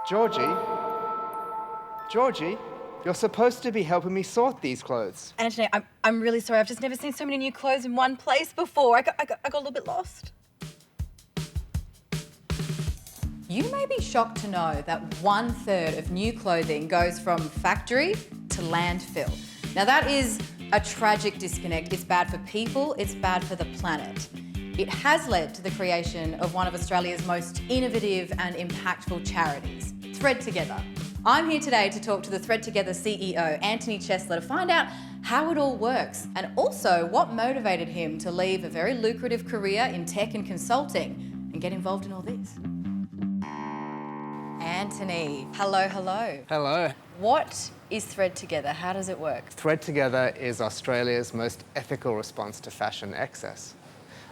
Georgie? Georgie? You're supposed to be helping me sort these clothes. Anthony, I'm really sorry. I've just never seen so many new clothes in one place before. I got a little bit lost. You may be shocked to know that 1/3 of new clothing goes from factory to landfill. Now that is a tragic disconnect. It's bad for people, it's bad for the planet. It has led to the creation of one of Australia's most innovative and impactful charities, Thread Together. I'm here today to talk to the Thread Together CEO, Anthony Chesler, to find out how it all works and also what motivated him to leave a very lucrative career in tech and consulting and get involved in all this. Anthony, hello. Hello. What is Thread Together? How does it work? Thread Together is Australia's most ethical response to fashion excess.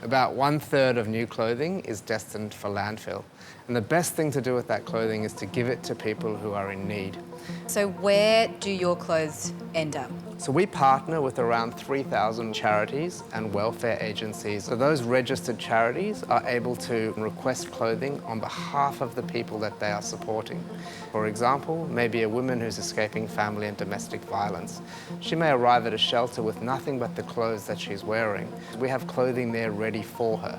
About 1/3 of new clothing is destined for landfill. And the best thing to do with that clothing is to give it to people who are in need. So where do your clothes end up? So we partner with around 3,000 charities and welfare agencies. So those registered charities are able to request clothing on behalf of the people that they are supporting. For example, maybe a woman who's escaping family and domestic violence. She may arrive at a shelter with nothing but the clothes that she's wearing. We have clothing there ready for her.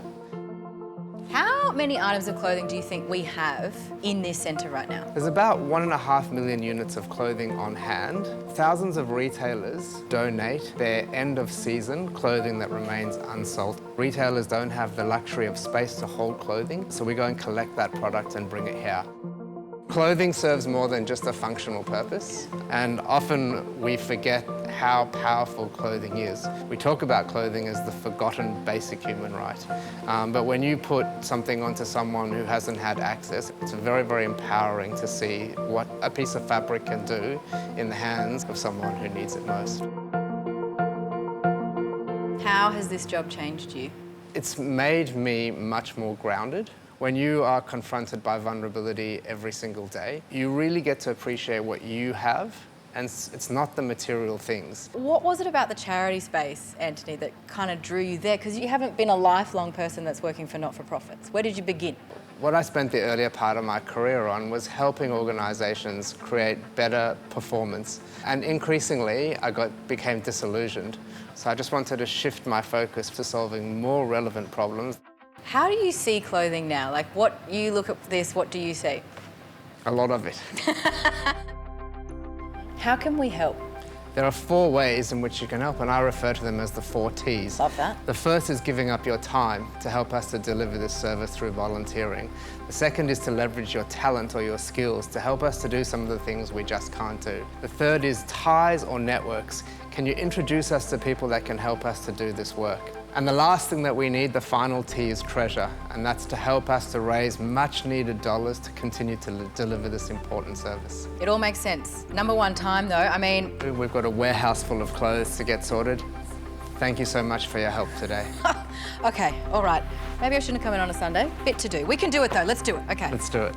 How many items of clothing do you think we have in this centre right now? There's about 1.5 million units of clothing on hand. Thousands of retailers donate their end-of-season clothing that remains unsold. Retailers don't have the luxury of space to hold clothing, so we go and collect that product and bring it here. Clothing serves more than just a functional purpose, and often we forget how powerful clothing is. We talk about clothing as the forgotten basic human right, but when you put something onto someone who hasn't had access, it's very, very empowering to see what a piece of fabric can do in the hands of someone who needs it most. How has this job changed you? It's made me much more grounded. When you are confronted by vulnerability every single day, you really get to appreciate what you have, and it's not the material things. What was it about the charity space, Anthony, that kind of drew you there? Because you haven't been a lifelong person that's working for not-for-profits. Where did you begin? What I spent the earlier part of my career on was helping organisations create better performance. And increasingly, became disillusioned. So I just wanted to shift my focus to solving more relevant problems. How do you see clothing now? Like, you look at this, what do you see? A lot of it. How can we help? There are 4 ways in which you can help, and I refer to them as the 4 Ts. Love that. The first is giving up your time to help us to deliver this service through volunteering. The second is to leverage your talent or your skills to help us to do some of the things we just can't do. The third is ties or networks. Can you introduce us to people that can help us to do this work? And the last thing that we need, the final T, is treasure, and that's to help us to raise much-needed dollars to continue to deliver this important service. It all makes sense. Number one, time though. I mean... We've got a warehouse full of clothes to get sorted. Thank you so much for your help today. Okay, all right. Maybe I shouldn't have come in on a Sunday. Bit to do. We can do it though, let's do it, okay. Let's do it.